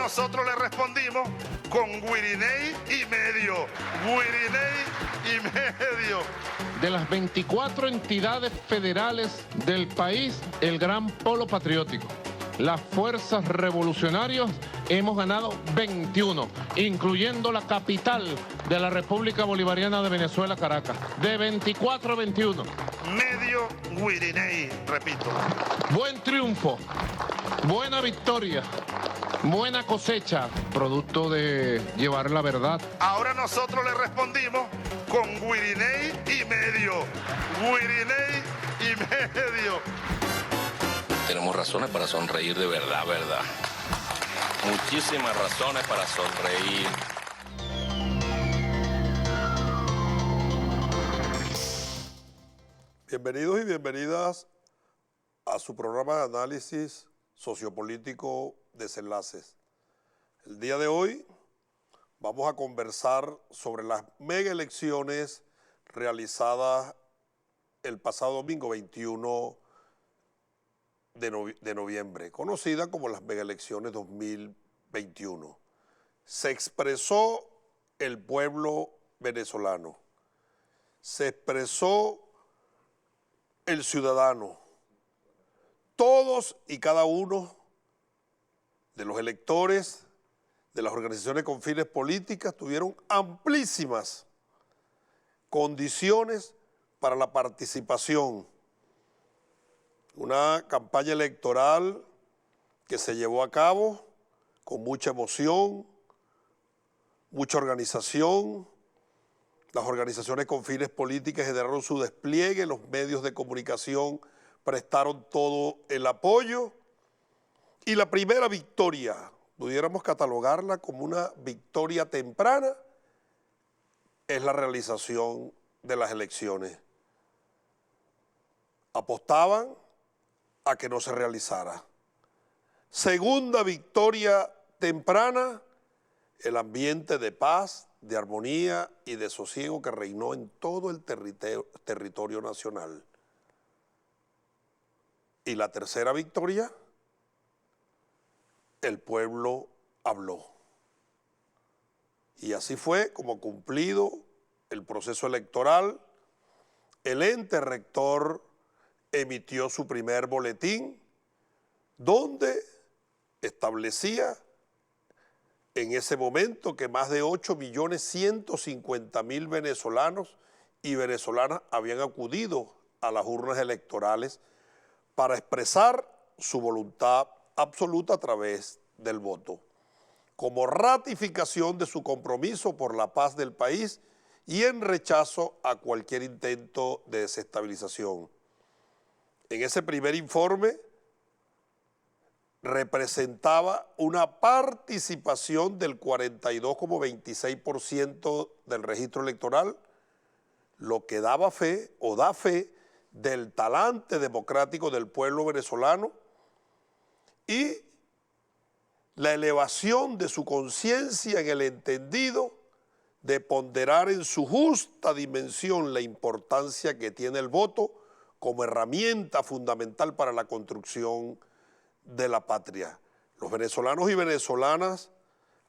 nosotros le respondimos con Guiriney y medio. Guiriney y medio. De las 24 entidades federales del país, el gran polo patriótico, las fuerzas revolucionarias, hemos ganado 21, incluyendo la capital de la República Bolivariana de Venezuela, Caracas. De 24 a 21. Medio Guiriney, repito. Buen triunfo, buena victoria, buena cosecha, producto de llevar la verdad. Ahora nosotros le respondimos con Guiriney y medio. Guiriney y medio. Tenemos razones para sonreír de verdad, verdad. Muchísimas razones para sonreír. Bienvenidos y bienvenidas a su programa de análisis sociopolítico Desenlaces. El día de hoy vamos a conversar sobre las mega elecciones realizadas el pasado domingo 21 de noviembre, conocida como las mega elecciones 2021. Se expresó el pueblo venezolano, se expresó el ciudadano, todos y cada uno de los electores de las organizaciones con fines políticas tuvieron amplísimas condiciones para la participación. Una campaña electoral que se llevó a cabo con mucha emoción, mucha organización. Las organizaciones con fines políticas generaron su despliegue, los medios de comunicación prestaron todo el apoyo. Y la primera victoria, pudiéramos catalogarla como una victoria temprana, es la realización de las elecciones. Apostaban a que no se realizara. Segunda victoria temprana, el ambiente de paz, de armonía y de sosiego que reinó en todo el territorio nacional. Y la tercera victoria, el pueblo habló. Y así fue como cumplido el proceso electoral, el ente rector emitió su primer boletín donde establecía en ese momento que más de 8.150.000 venezolanos y venezolanas habían acudido a las urnas electorales para expresar su voluntad absoluta a través del voto, como ratificación de su compromiso por la paz del país y en rechazo a cualquier intento de desestabilización. En ese primer informe representaba una participación del 42,26% del registro electoral, lo que daba fe o da fe del talante democrático del pueblo venezolano y la elevación de su conciencia en el entendido de ponderar en su justa dimensión la importancia que tiene el voto como herramienta fundamental para la construcción de la patria. Los venezolanos y venezolanas,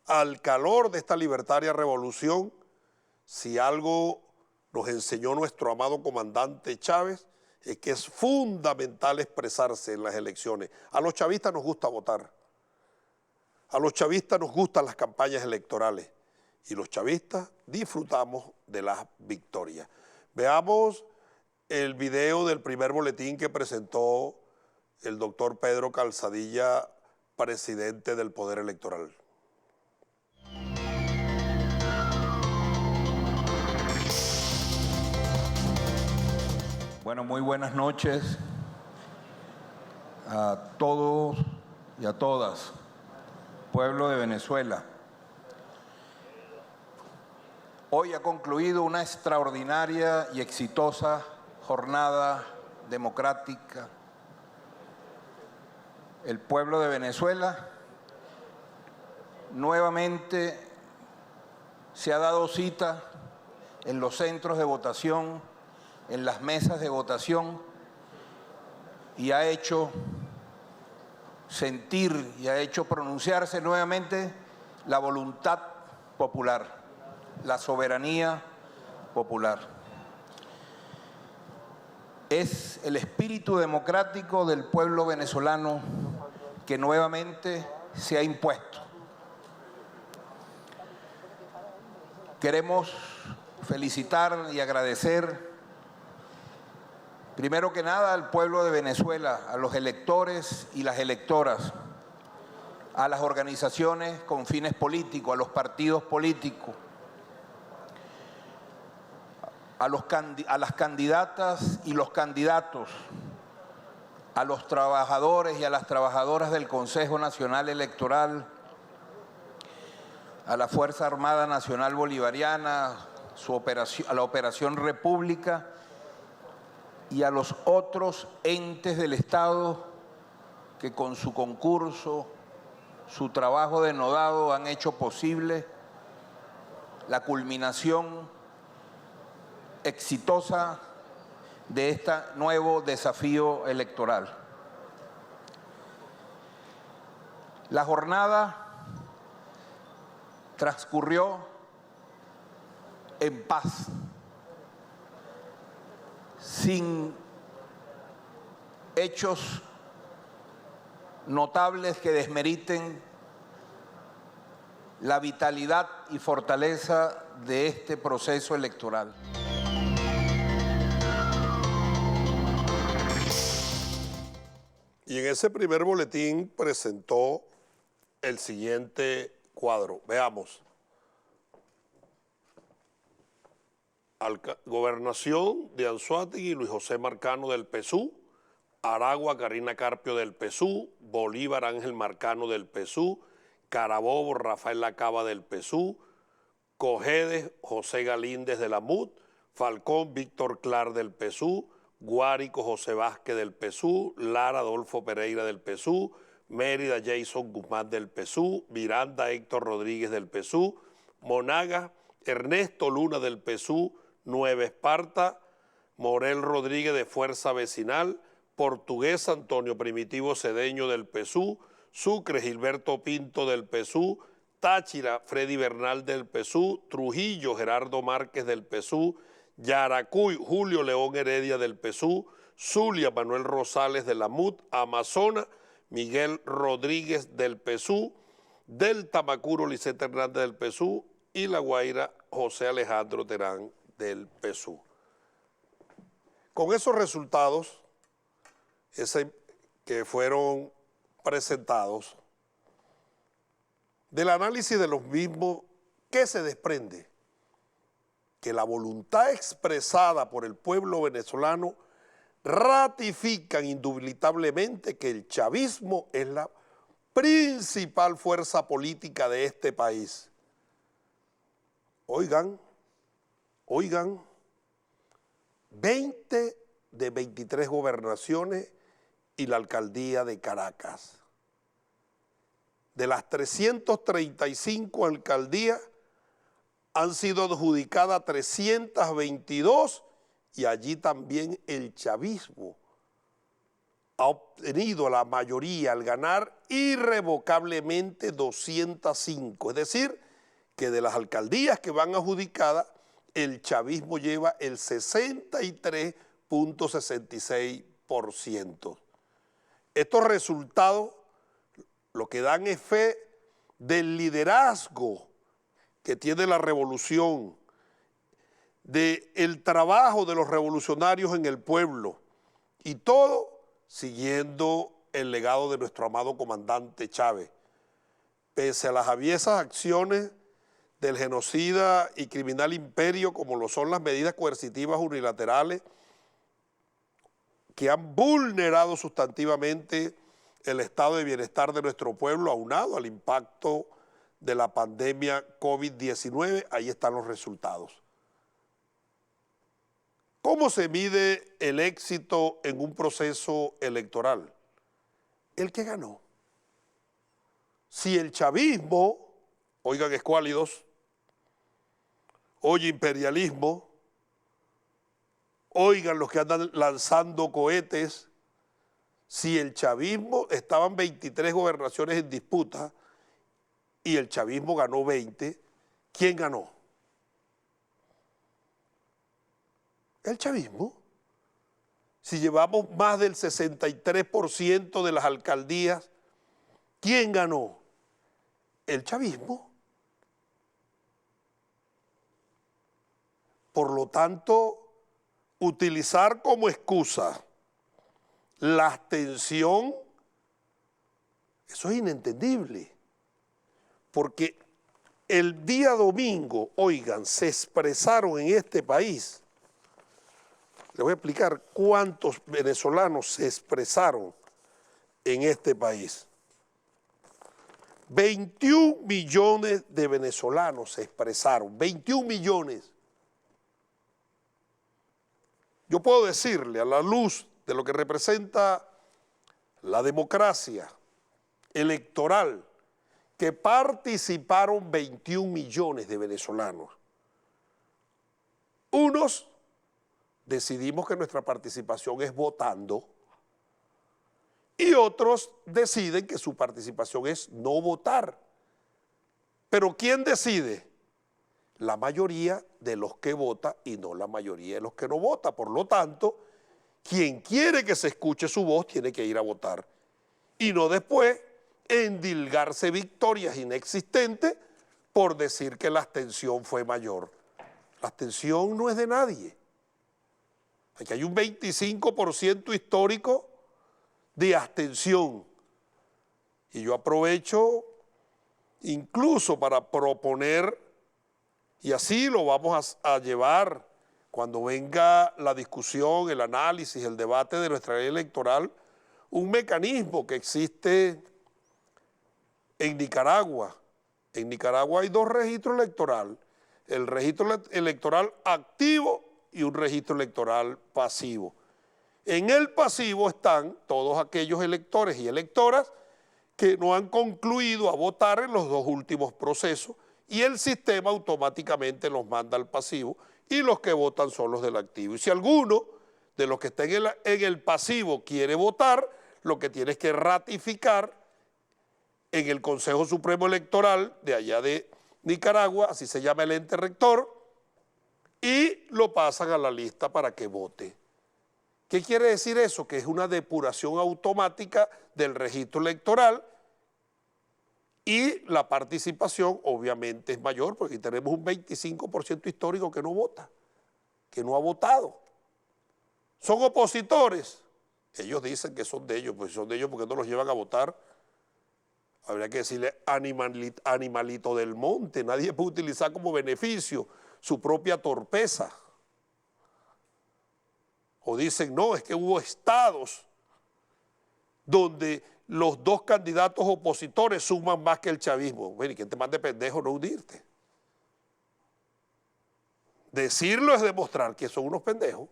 al calor de esta libertaria revolución, si algo nos enseñó nuestro amado comandante Chávez, es que es fundamental expresarse en las elecciones. A los chavistas nos gusta votar, a los chavistas nos gustan las campañas electorales y los chavistas disfrutamos de las victorias. Veamos el video del primer boletín que presentó el doctor Pedro Calzadilla, presidente del Poder Electoral. Bueno, muy buenas noches a todos y a todas, pueblo de Venezuela. Hoy ha concluido una extraordinaria y exitosa jornada democrática. El pueblo de Venezuela nuevamente se ha dado cita en los centros de votación, en las mesas de votación y ha hecho sentir y ha hecho pronunciarse nuevamente la voluntad popular, la soberanía popular. Es el espíritu democrático del pueblo venezolano que nuevamente se ha impuesto. Queremos felicitar y agradecer, primero que nada, al pueblo de Venezuela, a los electores y las electoras, a las organizaciones con fines políticos, a los partidos políticos, a las candidatas y los candidatos, a los trabajadores y a las trabajadoras del Consejo Nacional Electoral, a la Fuerza Armada Nacional Bolivariana, a la Operación República y a los otros entes del Estado que con su concurso, su trabajo denodado han hecho posible la culminación exitosa de este nuevo desafío electoral. La jornada transcurrió en paz, sin hechos notables que desmeriten la vitalidad y fortaleza de este proceso electoral. Y en ese primer boletín presentó el siguiente cuadro. Veamos. Gobernación de Anzoátegui, Luis José Marcano del PSU, Aragua, Karina Carpio del PSU, Bolívar, Ángel Marcano del PSU, Carabobo, Rafael Lacaba del PSU, Cojedes, José Galíndez de la MUD, Falcón, Víctor Clar del PSU, Guárico, José Vázquez del PSU, Lara, Adolfo Pereira del PSU, Mérida, Jason Guzmán del PSU, Miranda, Héctor Rodríguez del PSU, Monaga, Ernesto Luna del PSU, Nueva Esparta, Morel Rodríguez de Fuerza Vecinal, Portugués Antonio Primitivo Cedeño del PSU, Sucre Gilberto Pinto del PSU, Táchira Freddy Bernal del PSU, Trujillo Gerardo Márquez del PSU, Yaracuy Julio León Heredia del PSU, Zulia Manuel Rosales de la MUD, Amazonas Miguel Rodríguez del PSU, del Tamacuro Lisette Hernández del PSU y La Guaira José Alejandro Terán del PSU. Con esos resultados que fueron presentados, del análisis de los mismos, ¿qué se desprende? Que la voluntad expresada por el pueblo venezolano ratifican indubitablemente que el chavismo es la principal fuerza política de este país. Oigan, 20 de 23 gobernaciones y la alcaldía de Caracas. De las 335 alcaldías han sido adjudicadas 322 y allí también el chavismo ha obtenido la mayoría al ganar irrevocablemente 205. Es decir, que de las alcaldías que van adjudicadas, el chavismo lleva el 63.66%. Estos resultados lo que dan es fe del liderazgo que tiene la revolución, del trabajo de los revolucionarios en el pueblo, y todo siguiendo el legado de nuestro amado comandante Chávez. Pese a las aviesas acciones del genocida y criminal imperio, como lo son las medidas coercitivas unilaterales, que han vulnerado sustantivamente el estado de bienestar de nuestro pueblo, aunado al impacto de la pandemia COVID-19, ahí están los resultados. ¿Cómo se mide el éxito en un proceso electoral? El que ganó. Si el chavismo, oigan escuálidos, oye imperialismo, oigan los que andan lanzando cohetes, si el chavismo, estaban 23 gobernaciones en disputa y el chavismo ganó 20, ¿quién ganó? El chavismo. Si llevamos más del 63% de las alcaldías, ¿quién ganó? El chavismo. Por lo tanto, utilizar como excusa la abstención, eso es inentendible. Porque el día domingo, oigan, se expresaron en este país. Les voy a explicar cuántos venezolanos se expresaron en este país. 21 millones de venezolanos se expresaron, 21 millones. Yo puedo decirle, a la luz de lo que representa la democracia electoral, que participaron 21 millones de venezolanos. Unos decidimos que nuestra participación es votando y otros deciden que su participación es no votar. Pero ¿quién decide? La mayoría de los que vota y no la mayoría de los que no vota. Por lo tanto, quien quiere que se escuche su voz tiene que ir a votar y no después endilgarse victorias inexistentes por decir que la abstención fue mayor. La abstención no es de nadie. Aquí hay un 25% histórico de abstención. Y yo aprovecho incluso para proponer, y así lo vamos a llevar cuando venga la discusión, el análisis, el debate de nuestra ley electoral, un mecanismo que existe en Nicaragua. En Nicaragua hay dos registros electorales, el registro electoral activo y un registro electoral pasivo. En el pasivo están todos aquellos electores y electoras que no han concluido a votar en los dos últimos procesos y el sistema automáticamente los manda al pasivo y los que votan son los del activo. Y si alguno de los que estén en el pasivo quiere votar, lo que tiene es que ratificar en el Consejo Supremo Electoral de allá de Nicaragua, así se llama el ente rector, y lo pasan a la lista para que vote. ¿Qué quiere decir eso? Que es una depuración automática del registro electoral y la participación obviamente es mayor porque tenemos un 25% histórico que no vota, que no ha votado. Son opositores. Ellos dicen que son de ellos, pues son de ellos porque no los llevan a votar. Habría que decirle animalito del monte, nadie puede utilizar como beneficio su propia torpeza. O dicen, no, es que hubo estados donde los dos candidatos opositores suman más que el chavismo. Bueno, ¿y quién te mande pendejo no unirte? Decirlo es demostrar que son unos pendejos,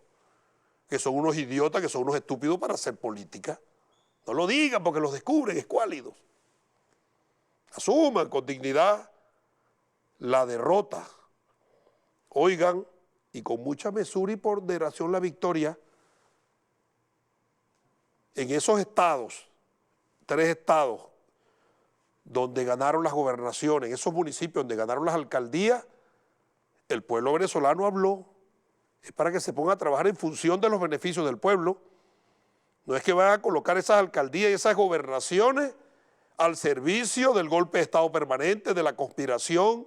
que son unos idiotas, que son unos estúpidos para hacer política. No lo digan porque los descubren escuálidos. Asuman con dignidad la derrota. Oigan, y con mucha mesura y ponderación la victoria, en esos estados, 3 estados, donde ganaron las gobernaciones, en esos municipios donde ganaron las alcaldías, el pueblo venezolano habló. Es para que se ponga a trabajar en función de los beneficios del pueblo. No es que vayan a colocar esas alcaldías y esas gobernaciones al servicio del golpe de Estado permanente, de la conspiración,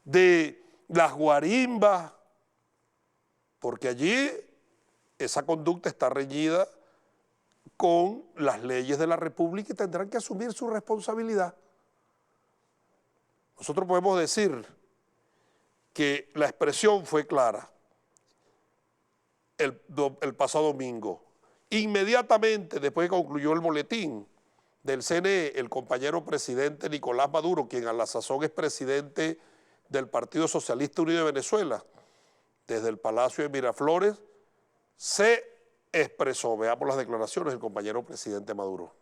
de las guarimbas, porque allí esa conducta está reñida con las leyes de la República y tendrán que asumir su responsabilidad. Nosotros podemos decir que la expresión fue clara el pasado domingo. Inmediatamente después que concluyó el boletín del CNE, el compañero presidente Nicolás Maduro, quien a la sazón es presidente del Partido Socialista Unido de Venezuela, desde el Palacio de Miraflores, se expresó. Veamos las declaraciones del compañero presidente Maduro.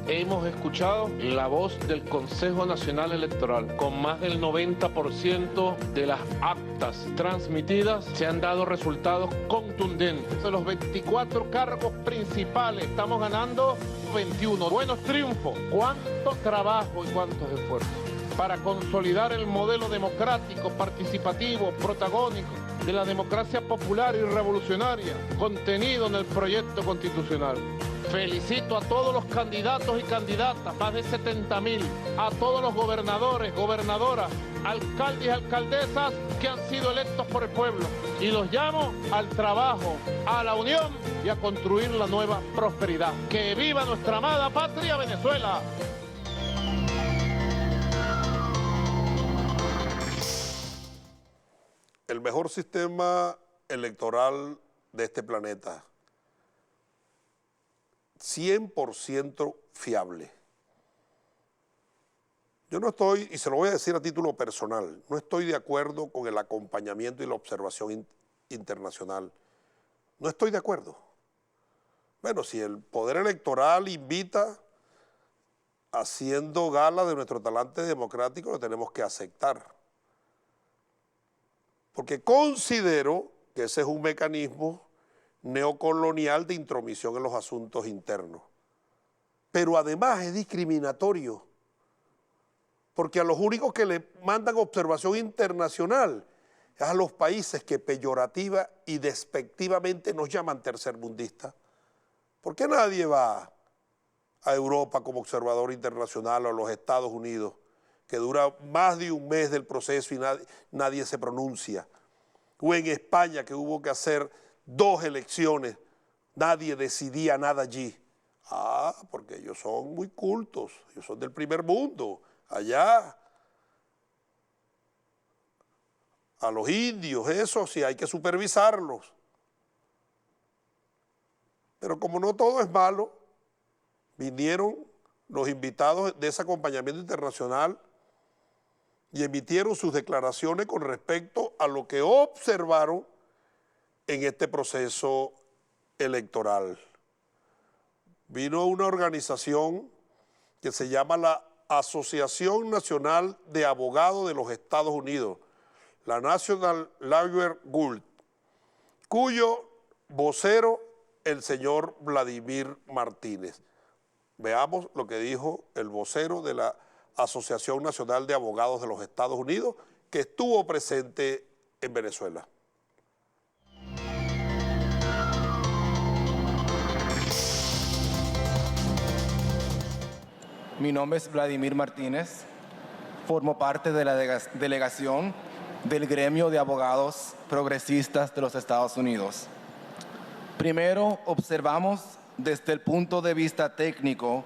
hemos escuchado la voz del Consejo Nacional Electoral. Con más del 90% de las actas transmitidas se han dado resultados contundentes. De los 24 cargos principales estamos ganando 21. Buenos triunfos. ¿Cuánto trabajo y cuántos esfuerzos para consolidar el modelo democrático, participativo, protagónico de la democracia popular y revolucionaria contenido en el proyecto constitucional? Felicito a todos los candidatos y candidatas, más de 70.000, a todos los gobernadores, gobernadoras, alcaldes y alcaldesas que han sido electos por el pueblo. Y los llamo al trabajo, a la unión y a construir la nueva prosperidad. ¡Que viva nuestra amada patria Venezuela! El mejor sistema electoral de este planeta, 100% fiable. Yo no estoy, y se lo voy a decir a título personal, no estoy de acuerdo con el acompañamiento y la observación internacional. No estoy de acuerdo. Bueno, si el poder electoral invita haciendo gala de nuestro talante democrático, lo tenemos que aceptar. Porque considero que ese es un mecanismo neocolonial de intromisión en los asuntos internos. Pero además es discriminatorio, porque a los únicos que le mandan observación internacional es a los países que peyorativa y despectivamente nos llaman tercermundistas. ¿Por qué nadie va a Europa como observador internacional o a los Estados Unidos, que dura más de un mes del proceso y nadie se pronuncia? O en España, que hubo que hacer 2 elecciones, nadie decidía nada allí. Ah, porque ellos son muy cultos, ellos son del primer mundo. Allá, a los indios, eso sí, hay que supervisarlos. Pero como no todo es malo, vinieron los invitados de ese acompañamiento internacional y emitieron sus declaraciones con respecto a lo que observaron en este proceso electoral. Vino una organización que se llama la Asociación Nacional de Abogados de los Estados Unidos, la National Lawyer Guild, cuyo vocero el señor Vladimir Martínez. Veamos lo que dijo el vocero de la Asociación Nacional de Abogados de los Estados Unidos, que estuvo presente en Venezuela. Mi nombre es Vladimir Martínez, formo parte de la delegación del Gremio de Abogados Progresistas de los Estados Unidos. Primero, observamos desde el punto de vista técnico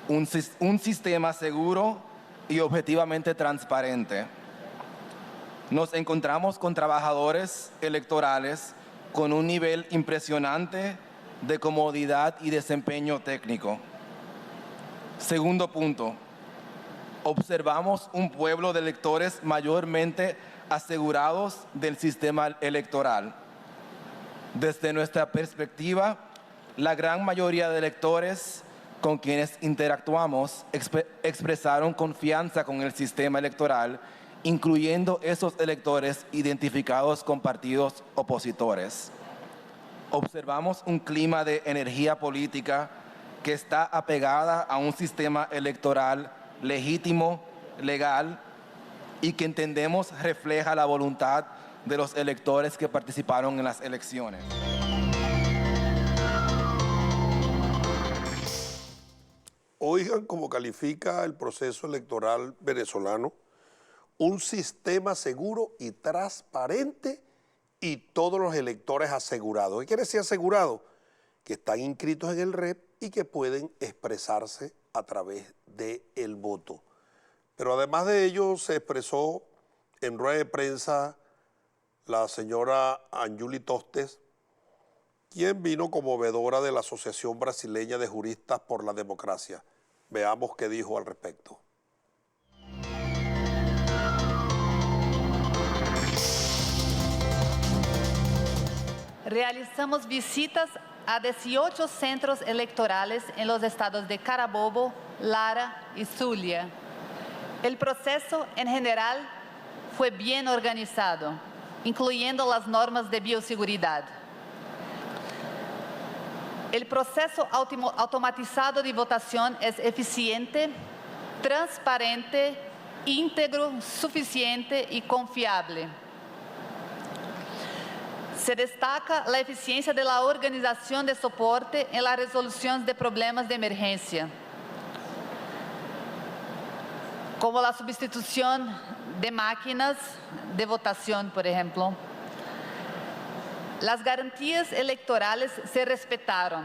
un sistema seguro y objetivamente transparente. Nos encontramos con trabajadores electorales con un nivel impresionante de comodidad y desempeño técnico. Segundo punto, observamos un pueblo de electores mayormente asegurados del sistema electoral. Desde nuestra perspectiva, la gran mayoría de electores con quienes interactuamos expresaron confianza con el sistema electoral, incluyendo esos electores identificados con partidos opositores. Observamos un clima de energía política que está apegada a un sistema electoral legítimo, legal y que entendemos refleja la voluntad de los electores que participaron en las elecciones. Oigan cómo califica el proceso electoral venezolano: un sistema seguro y transparente y todos los electores asegurados. ¿Qué quiere decir asegurado? Que están inscritos en el REP y que pueden expresarse a través del voto. Pero además de ello se expresó en rueda de prensa la señora Anjuli Tostes, quien vino como veedora de la Asociación Brasileña de Juristas por la Democracia. Veamos qué dijo al respecto. Realizamos visitas a 18 centros electorales en los estados de Carabobo, Lara y Zulia. El proceso en general fue bien organizado, incluyendo las normas de bioseguridad. El proceso automatizado de votación es eficiente, transparente, íntegro, suficiente y confiable. Se destaca la eficiencia de la organización de soporte en la resolución de problemas de emergencia, como la sustitución de máquinas de votación, por ejemplo. Las garantías electorales se respetaron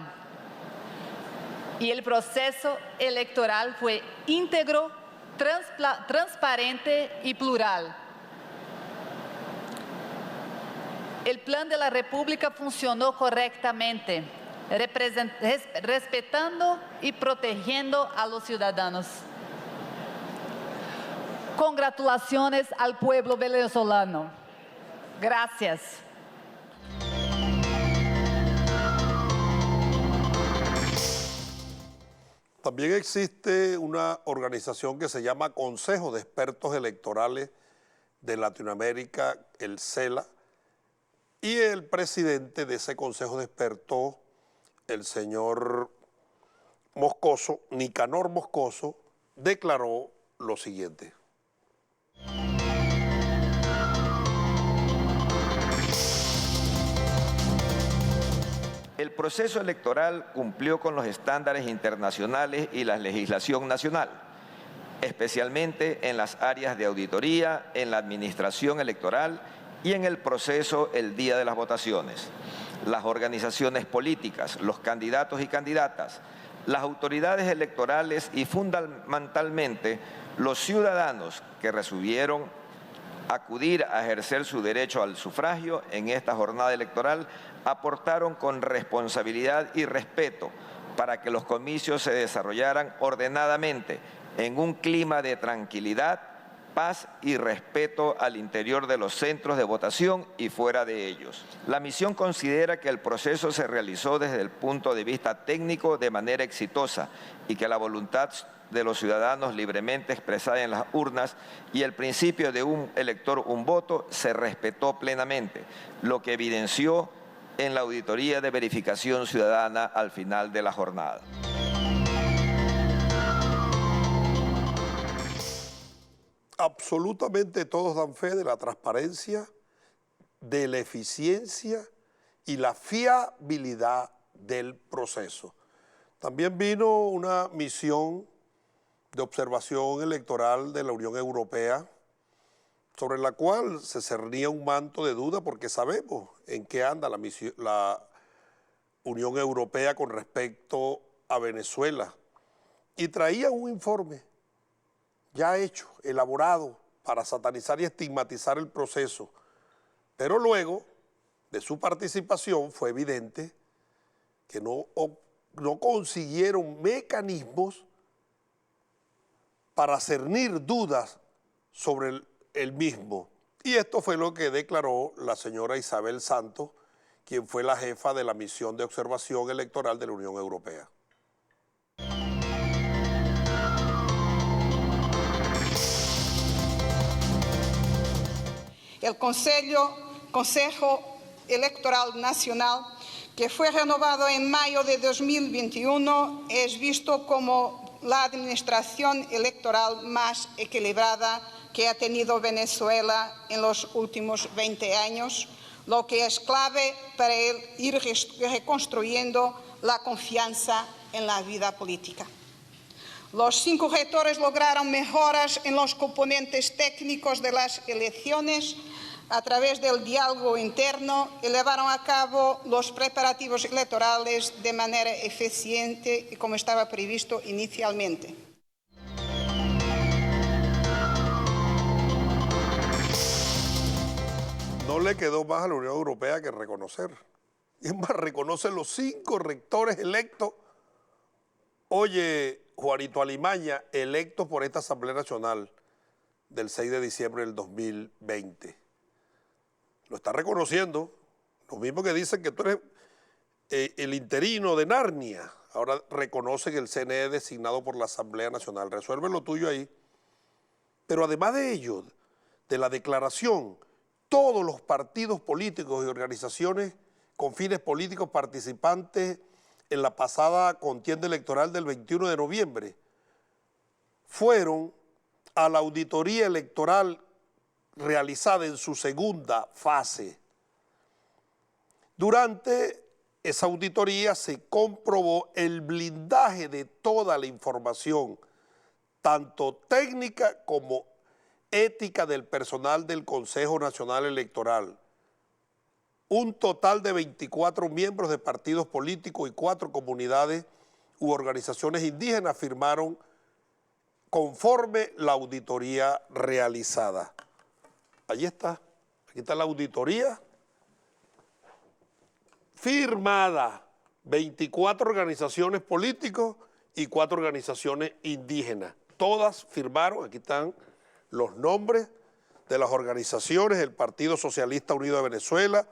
y el proceso electoral fue íntegro, transparente y plural. El plan de la República funcionó correctamente, respetando y protegiendo a los ciudadanos. Congratulaciones al pueblo venezolano. Gracias. También existe una organización que se llama Consejo de Expertos Electorales de Latinoamérica, el CELA, y el presidente de ese Consejo de Expertos, el señor Moscoso, Nicanor Moscoso, declaró lo siguiente. El proceso electoral cumplió con los estándares internacionales y la legislación nacional, especialmente en las áreas de auditoría, en la administración electoral y en el proceso el día de las votaciones. Las organizaciones políticas, los candidatos y candidatas, las autoridades electorales y fundamentalmente los ciudadanos que resolvieron acudir a ejercer su derecho al sufragio en esta jornada electoral aportaron con responsabilidad y respeto para que los comicios se desarrollaran ordenadamente en un clima de tranquilidad, paz y respeto al interior de los centros de votación y fuera de ellos. La misión considera que el proceso se realizó desde el punto de vista técnico de manera exitosa y que la voluntad de los ciudadanos libremente expresada en las urnas y el principio de un elector, un voto, se respetó plenamente, lo que evidenció en la auditoría de verificación ciudadana al final de la jornada. Absolutamente todos dan fe de la transparencia, de la eficiencia y la fiabilidad del proceso. También vino una misión de observación electoral de la Unión Europea, sobre la cual se cernía un manto de duda porque sabemos en qué anda la Unión Europea con respecto a Venezuela. Y traía un informe ya hecho, elaborado para satanizar y estigmatizar el proceso. Pero luego de su participación fue evidente que no consiguieron mecanismos para cernir dudas sobre el mismo. Y esto fue lo que declaró la señora Isabel Santos, quien fue la jefa de la misión de observación electoral de la Unión Europea. El Consejo Electoral Nacional, que fue renovado en mayo de 2021, es visto como la administración electoral más equilibrada que ha tenido Venezuela en los últimos 20 años, lo que es clave para ir reconstruyendo la confianza en la vida política. Los 5 rectores lograron mejoras en los componentes técnicos de las elecciones a través del diálogo interno y llevaron a cabo los preparativos electorales de manera eficiente y como estaba previsto inicialmente. No le quedó más a la Unión Europea que reconocer. Y es más, reconocer los 5 rectores electos. Oye, Juanito Alimaña, electos por esta Asamblea Nacional del 6 de diciembre del 2020. Lo está reconociendo. Lo mismo que dicen que tú eres el interino de Narnia. Ahora reconocen el CNE designado por la Asamblea Nacional. Resuelve lo tuyo ahí. Pero además de ello, de la declaración, todos los partidos políticos y organizaciones con fines políticos participantes en la pasada contienda electoral del 21 de noviembre fueron a la auditoría electoral realizada en su segunda fase. Durante esa auditoría se comprobó el blindaje de toda la información, tanto técnica como ética del personal del Consejo Nacional Electoral. Un total de 24 miembros de partidos políticos y 4 comunidades u organizaciones indígenas firmaron conforme la auditoría realizada. Allí está, aquí está la auditoría firmada, 24 organizaciones políticas y 4 organizaciones indígenas. Todas firmaron, aquí están los nombres de las organizaciones: el Partido Socialista Unido de Venezuela,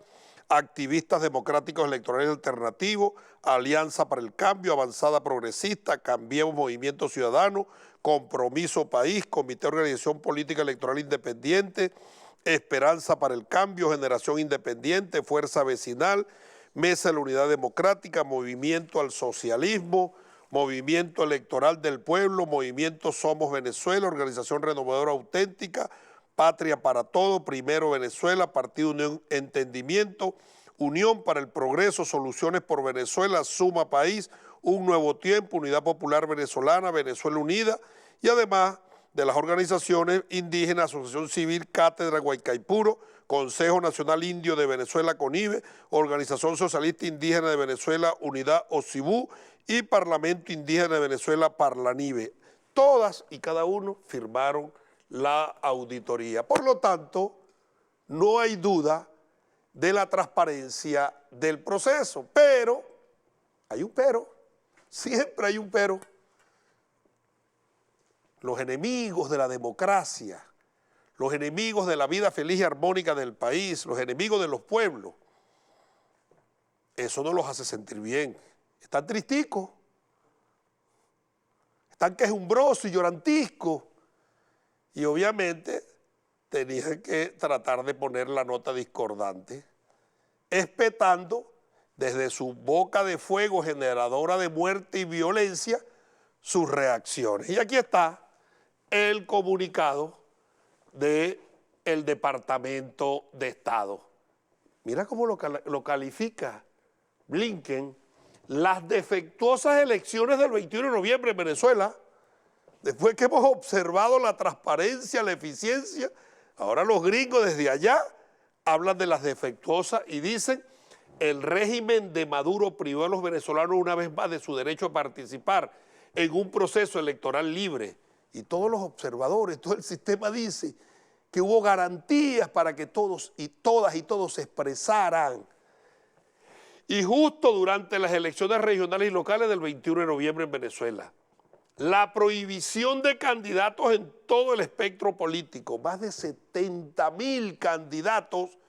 Activistas Democráticos Electorales Alternativos, Alianza para el Cambio, Avanzada Progresista, Cambiemos Movimiento Ciudadano, Compromiso País, Comité de Organización Política Electoral Independiente, Esperanza para el Cambio, Generación Independiente, Fuerza Vecinal, Mesa de la Unidad Democrática, Movimiento al Socialismo, Movimiento Electoral del Pueblo, Movimiento Somos Venezuela, Organización Renovadora Auténtica, Patria para Todo, Primero Venezuela, Partido Unión Entendimiento, Unión para el Progreso, Soluciones por Venezuela, Suma País, Un Nuevo Tiempo, Unidad Popular Venezolana, Venezuela Unida, y además de las organizaciones indígenas, Asociación Civil Cátedra Guaycaipuro, Consejo Nacional Indio de Venezuela CONIVE, Organización Socialista Indígena de Venezuela Unidad OSIBU y Parlamento Indígena de Venezuela Parlanive. Todas y cada uno firmaron la auditoría. Por lo tanto, no hay duda de la transparencia del proceso, pero, hay un pero, siempre hay un pero. Los enemigos de la democracia, los enemigos de la vida feliz y armónica del país, los enemigos de los pueblos, eso no los hace sentir bien. Están tristicos, están quejumbrosos y llorantiscos, y obviamente tenían que tratar de poner la nota discordante, espetando desde su boca de fuego generadora de muerte y violencia sus reacciones. Y aquí está el comunicado del Departamento de Estado. Mira cómo lo califica Blinken: las defectuosas elecciones del 21 de noviembre en Venezuela, después que hemos observado la transparencia, la eficiencia, ahora los gringos desde allá hablan de las defectuosas y dicen: el régimen de Maduro privó a los venezolanos una vez más de su derecho a participar en un proceso electoral libre. Y todos los observadores, todo el sistema dice que hubo garantías para que todos y todos se expresaran. Y justo durante las elecciones regionales y locales del 21 de noviembre en Venezuela, la prohibición de candidatos en todo el espectro político, más de 70.000 candidatos,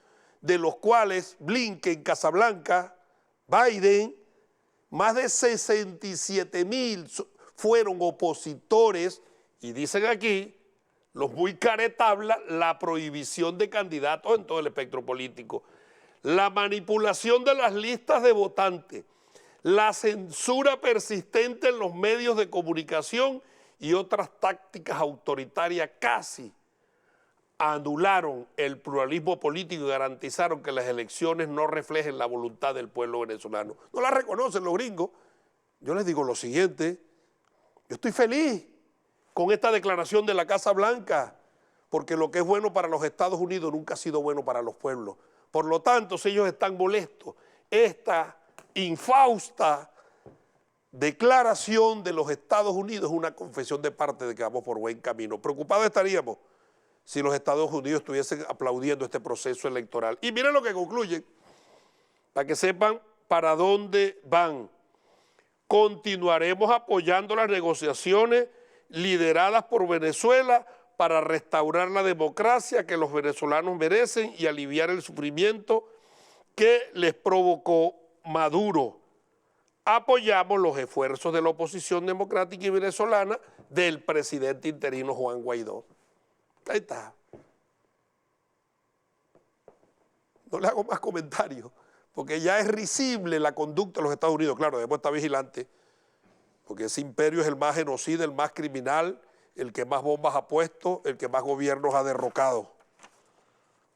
de los cuales Blinken, Casablanca, Biden, más de 67.000 fueron opositores, y dicen aquí, los muy caretabla, la prohibición de candidatos en todo el espectro político, la manipulación de las listas de votantes, la censura persistente en los medios de comunicación y otras tácticas autoritarias casi anularon el pluralismo político y garantizaron que las elecciones no reflejen la voluntad del pueblo venezolano. No la reconocen los gringos. Yo les digo lo siguiente: yo estoy feliz con esta declaración de la Casa Blanca, porque lo que es bueno para los Estados Unidos nunca ha sido bueno para los pueblos. Por lo tanto, si ellos están molestos, esta infausta declaración de los Estados Unidos es una confesión de parte de que vamos por buen camino. Preocupados estaríamos si los Estados Unidos estuviesen aplaudiendo este proceso electoral. Y miren lo que concluyen, para que sepan para dónde van. Continuaremos apoyando las negociaciones lideradas por Venezuela para restaurar la democracia que los venezolanos merecen y aliviar el sufrimiento que les provocó Maduro. apoyamos los esfuerzos de la oposición democrática y venezolana del presidente interino Juan Guaidó. Ahí está. No le hago más comentarios, porque ya es risible la conducta de los Estados Unidos. Claro, debemos estar vigilantes, porque ese imperio es el más genocida, el más criminal, el que más bombas ha puesto, el que más gobiernos ha derrocado.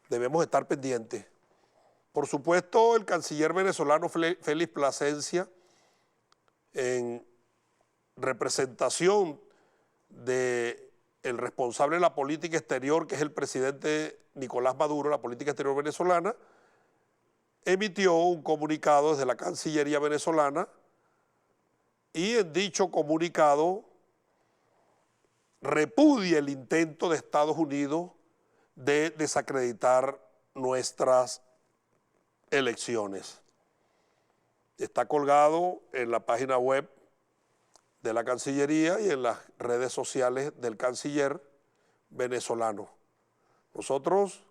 Debemos estar pendientes. Por supuesto, el canciller venezolano Félix Plasencia, en representación del responsable de la política exterior, que es el presidente Nicolás Maduro, la política exterior venezolana, emitió un comunicado desde la Cancillería venezolana y en dicho comunicado repudia el intento de Estados Unidos de desacreditar nuestras elecciones. Está colgado en la página web de la Cancillería y en las redes sociales del canciller venezolano. Nosotros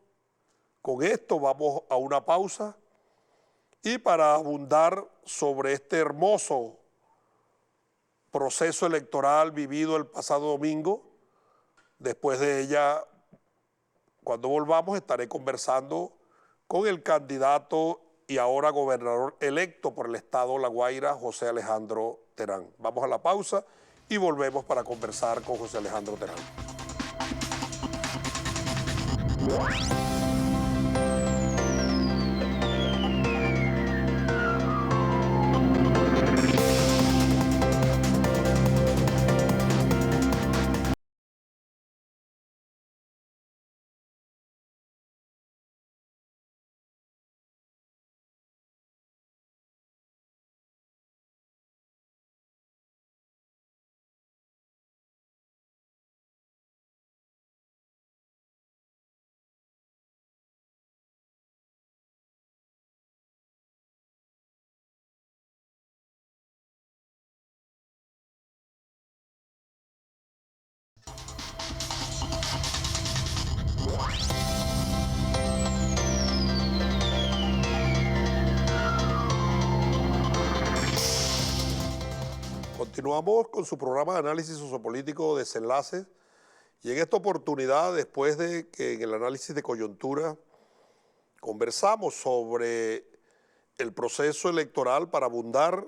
con esto vamos a una pausa y para abundar sobre este hermoso proceso electoral vivido el pasado domingo, después de ella, cuando volvamos, estaré conversando con el candidato y ahora gobernador electo por el estado La Guaira, José Alejandro Terán. Vamos a la pausa y volvemos para conversar con José Alejandro Terán. Continuamos con su programa de análisis sociopolítico Desenlaces y en esta oportunidad, después de que en el análisis de coyuntura conversamos sobre el proceso electoral para abundar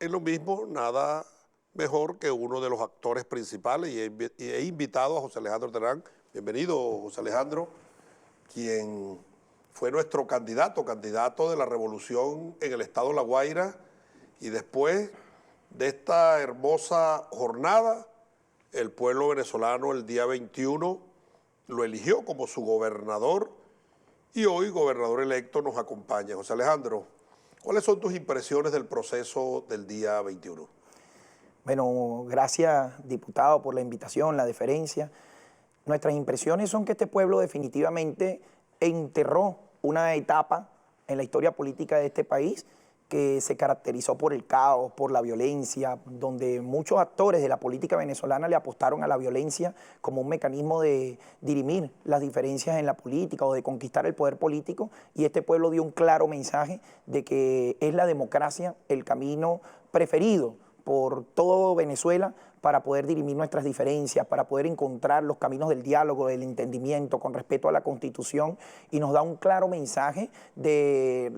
en lo mismo, nada mejor que uno de los actores principales y he invitado a José Alejandro Terán. Bienvenido, José Alejandro, quien fue nuestro candidato de la revolución en el estado La Guaira y después de esta hermosa jornada, el pueblo venezolano el día 21 lo eligió como su gobernador y hoy gobernador electo nos acompaña. José Alejandro, ¿cuáles son tus impresiones del proceso del día 21? Bueno, gracias, diputado, por la invitación, la deferencia. Nuestras impresiones son que este pueblo definitivamente enterró una etapa en la historia política de este país que se caracterizó por el caos, por la violencia, donde muchos actores de la política venezolana le apostaron a la violencia como un mecanismo de dirimir las diferencias en la política o de conquistar el poder político, y este pueblo dio un claro mensaje de que es la democracia el camino preferido por todo Venezuela para poder dirimir nuestras diferencias, para poder encontrar los caminos del diálogo, del entendimiento, con respeto a la Constitución, y nos da un claro mensaje de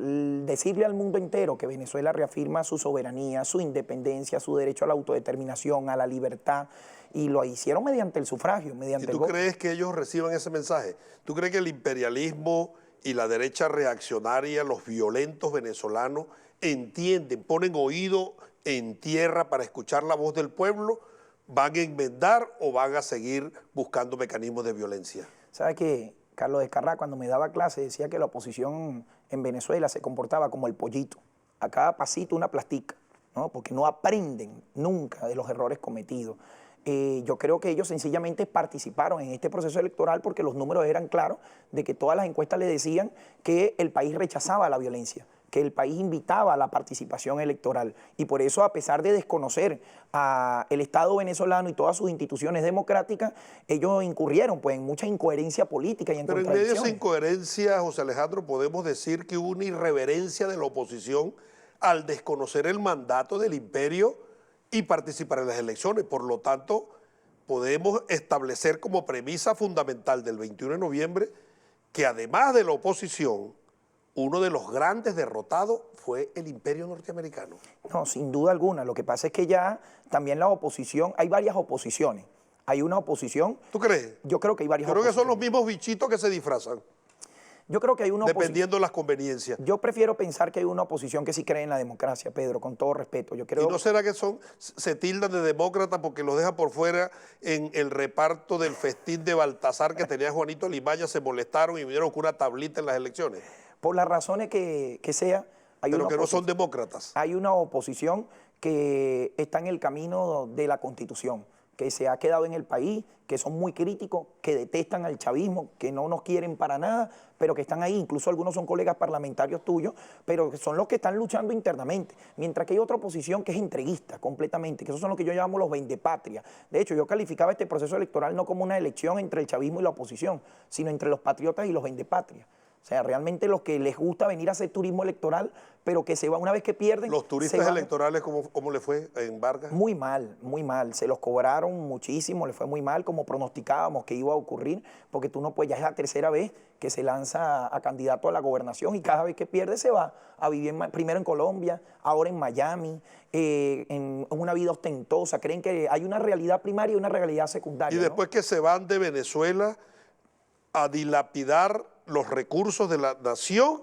decirle al mundo entero que Venezuela reafirma su soberanía, su independencia, su derecho a la autodeterminación, a la libertad, y lo hicieron mediante el sufragio, mediante ¿Y tú crees que ellos reciban ese mensaje? ¿Tú crees que el imperialismo y la derecha reaccionaria, los violentos venezolanos, entienden, ponen oído en tierra para escuchar la voz del pueblo? ¿Van a enmendar o van a seguir buscando mecanismos de violencia? ¿Sabe que Carlos Descarrá, cuando me daba clase, decía que la oposición en Venezuela se comportaba como el pollito? A cada pasito una plastica, ¿no? Porque no aprenden nunca de los errores cometidos. Yo creo que ellos sencillamente participaron en este proceso electoral porque los números eran claros de que todas las encuestas le decían que el país rechazaba la violencia, que el país invitaba a la participación electoral, y por eso, a pesar de desconocer el Estado venezolano y todas sus instituciones democráticas, ellos incurrieron pues en mucha incoherencia política y en contradicciones. Pero en medio de esa incoherencia, José Alejandro, podemos decir que hubo una irreverencia de la oposición al desconocer el mandato del imperio y participar en las elecciones. Por lo tanto, podemos establecer como premisa fundamental del 21 de noviembre que además de la oposición, uno de los grandes derrotados fue el imperio norteamericano. No, sin duda alguna. Lo que pasa es que ya también la oposición, hay varias oposiciones. Hay una oposición. ¿Tú crees? Yo creo que hay varias oposiciones. Creo que son los oposiciones. mismos bichitos que se disfrazan. Yo creo que hay una dependiendo de las conveniencias. Yo prefiero pensar que hay una oposición que sí cree en la democracia, Pedro, con todo respeto. Yo creo... ¿Y no será que se tildan de demócratas porque los deja por fuera en el reparto del festín de Baltasar que tenía Juanito Alimaña, se molestaron y vinieron con una tablita en las elecciones? Por las razones que sea... Pero que no son demócratas. Hay una oposición que está en el camino de la Constitución, que se ha quedado en el país, que son muy críticos, que detestan al chavismo, que no nos quieren para nada, pero que están ahí. Incluso algunos son colegas parlamentarios tuyos, pero que son los que están luchando internamente. Mientras que hay otra oposición que es entreguista completamente, que esos son los que yo llamo los vendepatrias. De hecho, yo calificaba este proceso electoral no como una elección entre el chavismo y la oposición, sino entre los patriotas y los vendepatrias. O sea, realmente los que les gusta venir a hacer turismo electoral, pero que se va una vez que pierden... ¿Los turistas electorales cómo le fue en Vargas? Muy mal, muy mal. Se los cobraron muchísimo, le fue muy mal, como pronosticábamos que iba a ocurrir, porque tú no puedes, ya es la tercera vez que se lanza a candidato a la gobernación y cada vez que pierde se va a vivir primero en Colombia, ahora en Miami, en una vida ostentosa. Creen que hay una realidad primaria y una realidad secundaria. Y después, ¿no?, que se van de Venezuela a dilapidar los recursos de la nación,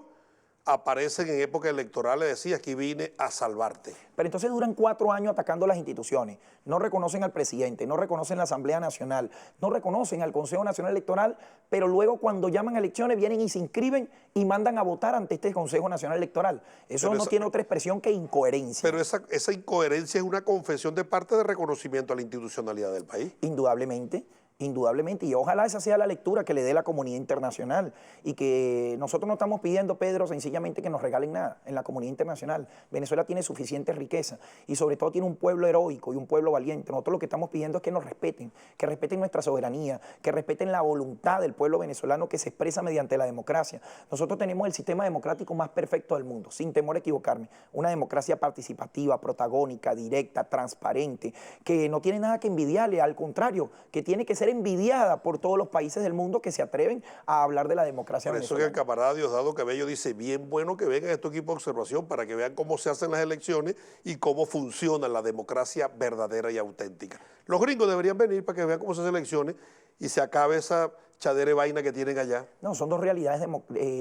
aparecen en épocas electorales, decía, aquí vine a salvarte. Pero entonces duran 4 años atacando las instituciones, no reconocen al presidente, no reconocen la Asamblea Nacional, no reconocen al Consejo Nacional Electoral, pero luego cuando llaman a elecciones vienen y se inscriben y mandan a votar ante este Consejo Nacional Electoral. Eso no tiene otra expresión que incoherencia. Pero esa incoherencia es una confesión de parte de reconocimiento a la institucionalidad del país. Indudablemente. Indudablemente, y ojalá esa sea la lectura que le dé la comunidad internacional y que nosotros no estamos pidiendo, Pedro, sencillamente que nos regalen nada en la comunidad internacional. Venezuela tiene suficiente riqueza y sobre todo tiene un pueblo heroico y un pueblo valiente. Nosotros lo que estamos pidiendo es que nos respeten, que respeten nuestra soberanía, que respeten la voluntad del pueblo venezolano que se expresa mediante la democracia. Nosotros tenemos el sistema democrático más perfecto del mundo, sin temor a equivocarme. Una democracia participativa, protagónica, directa, transparente, que no tiene nada que envidiarle, al contrario, que tiene que ser envidiada por todos los países del mundo que se atreven a hablar de la democracia venezolana. Por eso que el camarada Diosdado Cabello dice, bien bueno que vengan estos equipos de observación para que vean cómo se hacen las elecciones y cómo funciona la democracia verdadera y auténtica. Los gringos deberían venir para que vean cómo se hacen elecciones y se acabe esa chadera de vaina que tienen allá. No, son dos realidades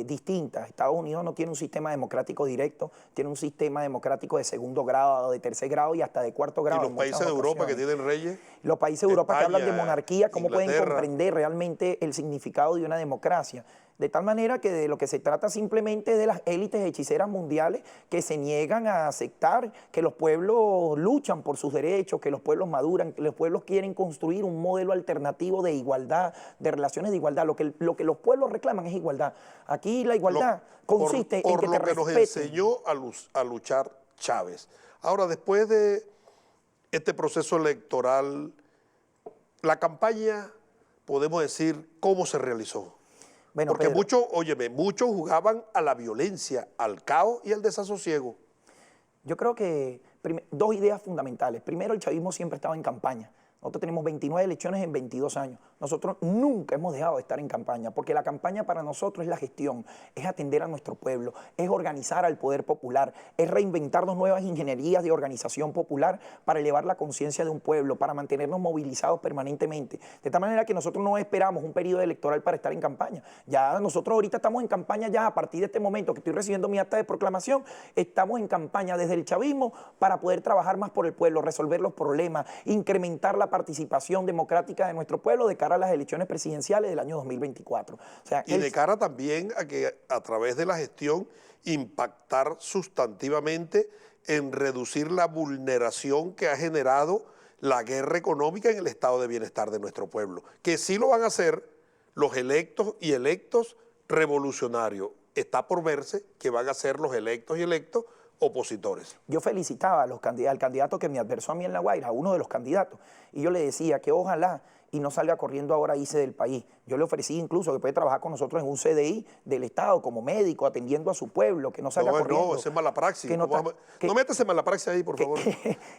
distintas. Estados Unidos no tiene un sistema democrático directo, tiene un sistema democrático de segundo grado, de tercer grado y hasta de cuarto grado. ¿Y los países de Europa que tienen reyes? Los países de Europa que hablan de monarquía, ¿cómo Inglaterra pueden comprender realmente el significado de una democracia? De tal manera que de lo que se trata simplemente es de las élites hechiceras mundiales que se niegan a aceptar que los pueblos luchan por sus derechos, que los pueblos maduran, que los pueblos quieren construir un modelo alternativo de igualdad, de relaciones de igualdad. Lo que los pueblos reclaman es igualdad. Aquí la igualdad consiste en que te respeten. Por lo que nos enseñó a luchar Chávez. Ahora, después de este proceso electoral, la campaña, podemos decir, ¿cómo se realizó? Bueno, porque Pedro, muchos jugaban a la violencia, al caos y al desasosiego. Yo creo que dos ideas fundamentales. Primero, el chavismo siempre estaba en campaña. Nosotros tenemos 29 elecciones en 22 años. Nosotros nunca hemos dejado de estar en campaña, porque la campaña para nosotros es la gestión, es atender a nuestro pueblo, es organizar al poder popular, es reinventarnos nuevas ingenierías de organización popular para elevar la conciencia de un pueblo, para mantenernos movilizados permanentemente. De tal manera que nosotros no esperamos un periodo electoral para estar en campaña. Ya nosotros ahorita estamos en campaña ya a partir de este momento que estoy recibiendo mi acta de proclamación, estamos en campaña desde el chavismo para poder trabajar más por el pueblo, resolver los problemas, incrementar la participación democrática de nuestro pueblo de cara a las elecciones presidenciales del año 2024. O sea, y de cara también a que a través de la gestión impactar sustantivamente en reducir la vulneración que ha generado la guerra económica en el estado de bienestar de nuestro pueblo, que sí lo van a hacer los electos y electos revolucionarios. Está por verse que van a ser los electos y electos opositores. Yo felicitaba al candidato que me adversó a mí en La Guaira, a uno de los candidatos, y yo le decía que ojalá y no salga corriendo ahora a irse del país. Yo le ofrecí incluso que puede trabajar con nosotros en un CDI del Estado como médico, atendiendo a su pueblo, que no salga corriendo. No, esa es mala praxis. No métase mala praxis ahí, por favor.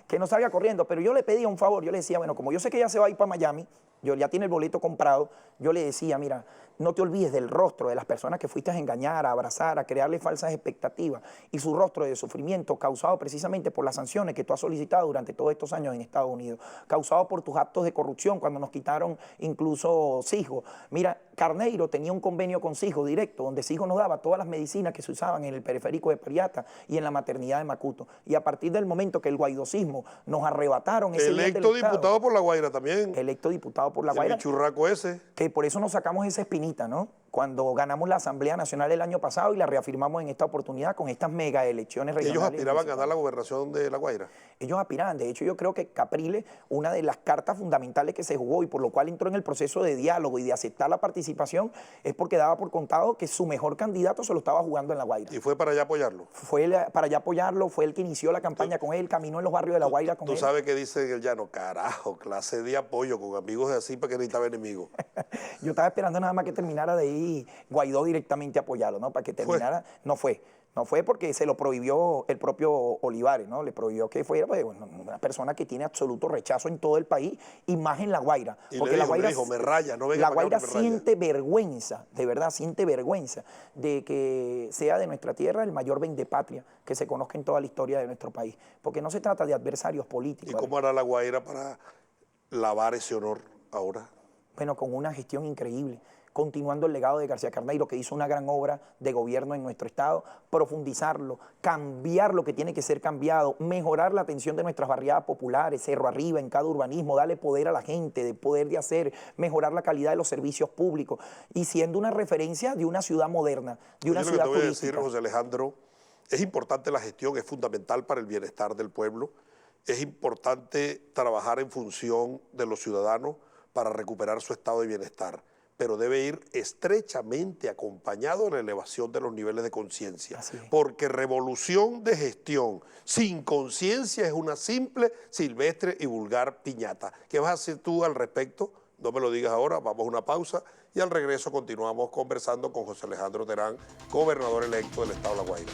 Que no salga corriendo, pero yo le pedía un favor, yo le decía, bueno, como yo sé que ella se va a ir para Miami, yo ya tiene el boleto comprado, yo le decía, mira, no te olvides del rostro de las personas que fuiste a engañar, a abrazar, a crearle falsas expectativas y su rostro de sufrimiento causado precisamente por las sanciones que tú has solicitado durante todos estos años en Estados Unidos, causado por tus actos de corrupción cuando nos quitaron incluso Sijo. Mira, Carneiro tenía un convenio con Sijo directo, donde Sijo nos daba todas las medicinas que se usaban en el periférico de Pariata y en la maternidad de Macuto. Y a partir del momento que el guaidosismo nos arrebataron ese electo diputado por La Guaira también. Electo diputado por La Guaira. El churraco ese. Que por eso nos sacamos esa espinita, ¿no? Cuando ganamos la Asamblea Nacional el año pasado y la reafirmamos en esta oportunidad con estas mega elecciones regionales. ¿Ellos aspiraban a ganar la gobernación de La Guaira? Ellos aspiraban. De hecho, yo creo que Capriles, una de las cartas fundamentales que se jugó y por lo cual entró en el proceso de diálogo y de aceptar la participación es porque daba por contado que su mejor candidato se lo estaba jugando en La Guaira. ¿Y fue para allá apoyarlo? Fue para allá apoyarlo, fue el que inició la campaña con él, caminó en los barrios de La Guaira con él. Tú sabes que dice en el llano, carajo, clase de apoyo con amigos de así para que necesitaba enemigos. Yo estaba esperando nada más que terminara de ir Guaidó directamente a apoyarlo, ¿no? Para que terminara. No fue porque se lo prohibió el propio Olivares, ¿no? Le prohibió que fuera pues, bueno, una persona que tiene absoluto rechazo en todo el país y más en La Guaira. Porque La Guaira, me raya, no venga La Guaira siente vergüenza, de verdad, siente vergüenza de que sea de nuestra tierra el mayor vendepatria que se conozca en toda la historia de nuestro país. Porque no se trata de adversarios políticos. ¿Y cómo hará La Guaira para lavar ese honor ahora? Bueno, con una gestión increíble, continuando el legado de García Carneiro, que hizo una gran obra de gobierno en nuestro estado, profundizarlo, cambiar lo que tiene que ser cambiado, mejorar la atención de nuestras barriadas populares, cerro arriba, en cada urbanismo, darle poder a la gente, de poder de hacer, mejorar la calidad de los servicios públicos y siendo una referencia de una ciudad moderna, de una ciudad turística. Yo te voy a decir, José Alejandro, es importante la gestión, es fundamental para el bienestar del pueblo, es importante trabajar en función de los ciudadanos para recuperar su estado de bienestar, pero debe ir estrechamente acompañado de la elevación de los niveles de conciencia, porque revolución de gestión sin conciencia es una simple, silvestre y vulgar piñata. ¿Qué vas a hacer tú al respecto? No me lo digas ahora, vamos a una pausa y al regreso continuamos conversando con José Alejandro Terán, gobernador electo del estado de La Guaira.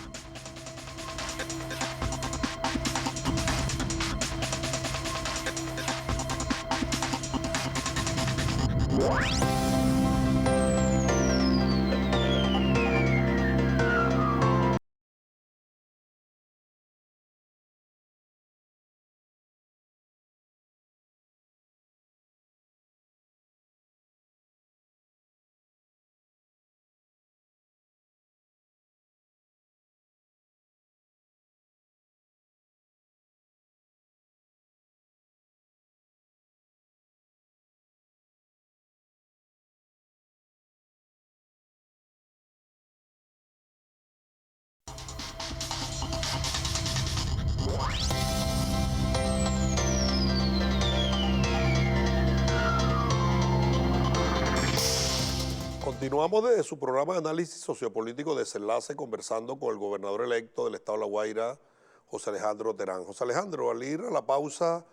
Continuamos desde su programa de análisis sociopolítico Desenlace, conversando con el gobernador electo del estado de La Guaira, José Alejandro Terán. José Alejandro, al ir a la pausa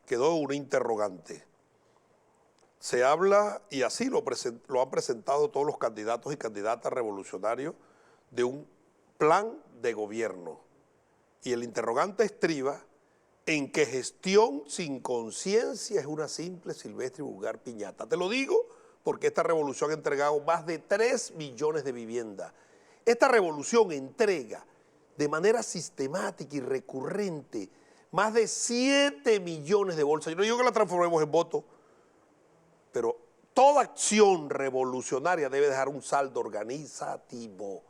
quedó una interrogante. Se habla, y así lo han presentado todos los candidatos y candidatas revolucionarios, de un plan de gobierno. Y el interrogante estriba en que gestión sin conciencia es una simple, silvestre y vulgar piñata. Te lo digo porque esta revolución ha entregado más de 3 millones de viviendas. Esta revolución entrega de manera sistemática y recurrente más de 7 millones de bolsas. Yo no digo que la transformemos en voto, pero toda acción revolucionaria debe dejar un saldo organizativo,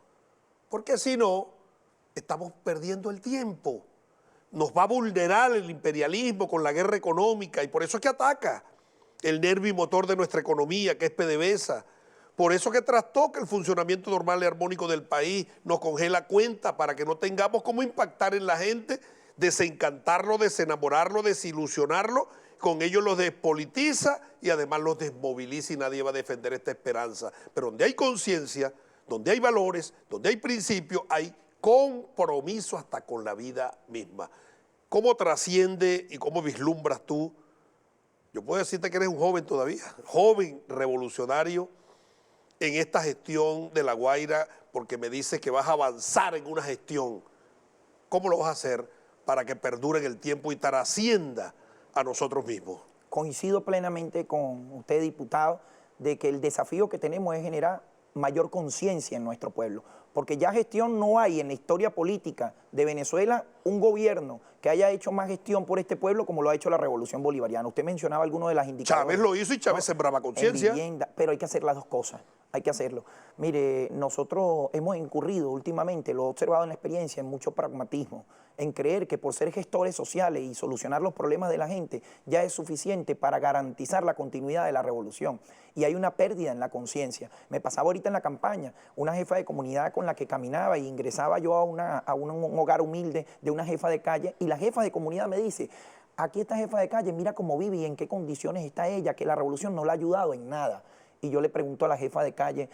porque si no, estamos perdiendo el tiempo. Nos va a vulnerar el imperialismo con la guerra económica y por eso es que ataca el nervio y motor de nuestra economía, que es PDVSA. Por eso que trastoca el funcionamiento normal y armónico del país, nos congela cuenta para que no tengamos cómo impactar en la gente, desencantarlo, desenamorarlo, desilusionarlo, con ello los despolitiza y además los desmoviliza y nadie va a defender esta esperanza. Pero donde hay conciencia, donde hay valores, donde hay principios, hay compromiso hasta con la vida misma. ¿Cómo trasciende y cómo vislumbras tú yo puedo decirte que eres un joven todavía, joven revolucionario en esta gestión de La Guaira, porque me dices que vas a avanzar en una gestión. ¿Cómo lo vas a hacer para que perdure en el tiempo y trascienda a nosotros mismos? Coincido plenamente con usted, diputado, de que el desafío que tenemos es generar mayor conciencia en nuestro pueblo, porque ya gestión no hay en la historia política de Venezuela un gobierno que haya hecho más gestión por este pueblo como lo ha hecho la Revolución Bolivariana. Usted mencionaba algunas de las indicaciones. Chávez lo hizo y Chávez sembraba conciencia. Pero hay que hacer las dos cosas, hay que hacerlo. Mire, nosotros hemos incurrido últimamente, lo he observado en la experiencia, en mucho pragmatismo, en creer que por ser gestores sociales y solucionar los problemas de la gente ya es suficiente para garantizar la continuidad de la revolución. Y hay una pérdida en la conciencia. Me pasaba ahorita en la campaña, una jefa de comunidad con la que caminaba y ingresaba yo a un hogar humilde de una jefa de calle, y la jefa de comunidad me dice: aquí esta jefa de calle, mira cómo vive y en qué condiciones está ella, que la revolución no le ha ayudado en nada. Y yo le pregunto a la jefa de calle,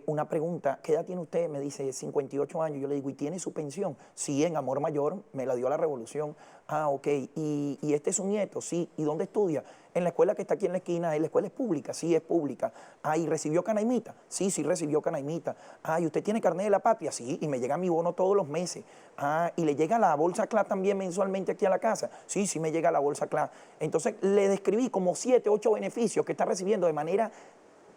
una pregunta: ¿qué edad tiene usted? Me dice 58 años. Yo le digo: ¿y tiene su pensión? Sí, en Amor Mayor, me la dio la revolución. Ah, ok. ¿Y este es su nieto? Sí. ¿Y dónde estudia? En la escuela que está aquí en la esquina. ¿La escuela es pública? Sí, es pública. Ah, ¿y recibió canaimita? Sí, sí recibió canaimita. Ah, ¿y usted tiene carnet de la patria? Sí, y me llega mi bono todos los meses. Ah, ¿y le llega la bolsa CLA también mensualmente aquí a la casa? Sí, sí me llega la bolsa CLA. Entonces le describí como 7, 8 beneficios que está recibiendo de manera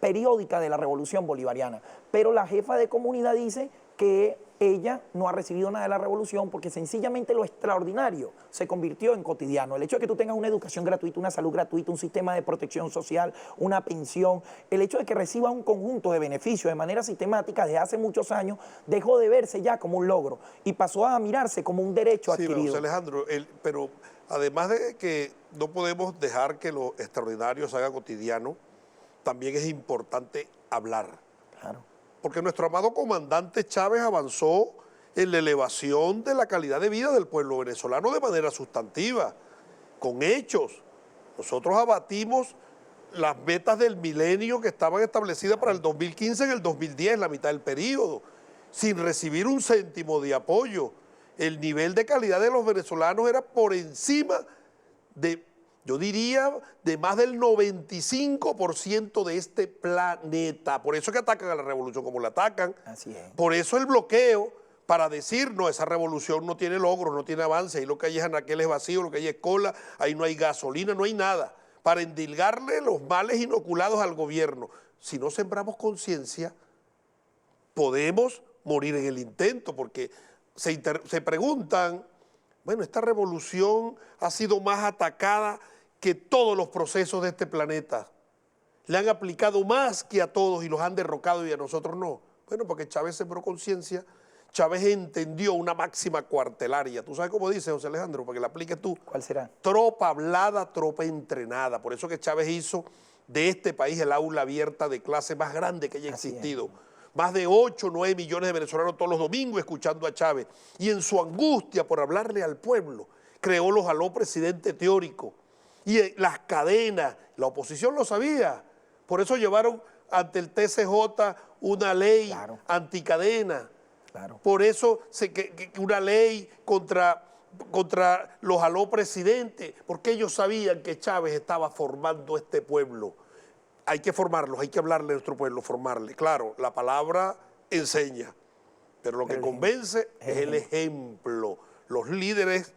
periódica de la Revolución Bolivariana. Pero la jefa de comunidad dice que ella no ha recibido nada de la revolución porque sencillamente lo extraordinario se convirtió en cotidiano. El hecho de que tú tengas una educación gratuita, una salud gratuita, un sistema de protección social, una pensión, el hecho de que reciba un conjunto de beneficios de manera sistemática desde hace muchos años, dejó de verse ya como un logro y pasó a mirarse como un derecho adquirido. Sí, José Alejandro, pero además de que no podemos dejar que lo extraordinario se haga cotidiano, también es importante hablar. Claro. Porque nuestro amado comandante Chávez avanzó en la elevación de la calidad de vida del pueblo venezolano de manera sustantiva, con hechos. Nosotros abatimos las metas del milenio que estaban establecidas para el 2015 en el 2010, la mitad del periodo, sin recibir un céntimo de apoyo. El nivel de calidad de los venezolanos era por encima de, yo diría, de más del 95% de este planeta. Por eso es que atacan a la revolución como la atacan. Así es. Por eso el bloqueo para decir: no, esa revolución no tiene logros, no tiene avance, ahí lo que hay es anaqueles vacíos, lo que hay es cola, ahí no hay gasolina, no hay nada. Para endilgarle los males inoculados al gobierno. Si no sembramos conciencia, podemos morir en el intento, porque se preguntan: bueno, esta revolución ha sido más atacada que todos los procesos de este planeta. Le han aplicado más que a todos y los han derrocado y a nosotros no. Bueno, porque Chávez sembró conciencia, Chávez entendió una máxima cuartelaria. ¿Tú sabes cómo dice, José Alejandro? Para que la apliques tú. ¿Cuál será? Tropa hablada, tropa entrenada. Por eso que Chávez hizo de este país el aula abierta de clase más grande que haya existido. Más de 8 o 9 millones de venezolanos todos los domingos escuchando a Chávez. Y en su angustia por hablarle al pueblo, creó los aló presidente teórico. Y las cadenas, la oposición lo sabía. Por eso llevaron ante el TCJ una ley anticadena. Claro. Por eso una ley contra los aló presidentes, porque ellos sabían que Chávez estaba formando este pueblo. Hay que formarlos, hay que hablarle a nuestro pueblo, formarle. Claro, la palabra enseña, pero lo que convence es el ejemplo. Los líderes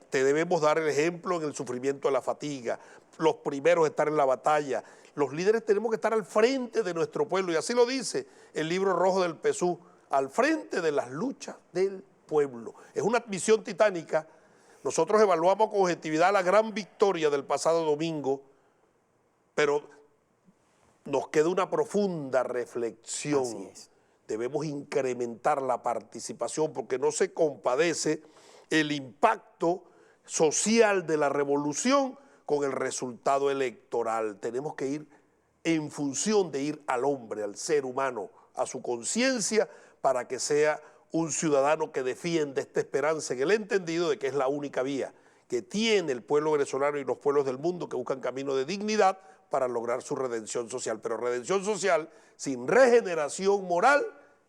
te debemos dar el ejemplo en el sufrimiento de la fatiga. Los primeros estar en la batalla. Los líderes tenemos que estar al frente de nuestro pueblo, y así lo dice el libro rojo del PSU, al frente de las luchas del pueblo. Es una misión titánica. Nosotros evaluamos con objetividad la gran victoria del pasado domingo, pero nos queda una profunda reflexión. Así es. Debemos incrementar la participación porque no se compadece el impacto social de la revolución con el resultado electoral. Tenemos que ir en función de ir al hombre, al ser humano, a su conciencia, para que sea un ciudadano que defiende esta esperanza en el entendido de que es la única vía que tiene el pueblo venezolano y los pueblos del mundo que buscan camino de dignidad para lograr su redención social. Pero redención social sin regeneración moral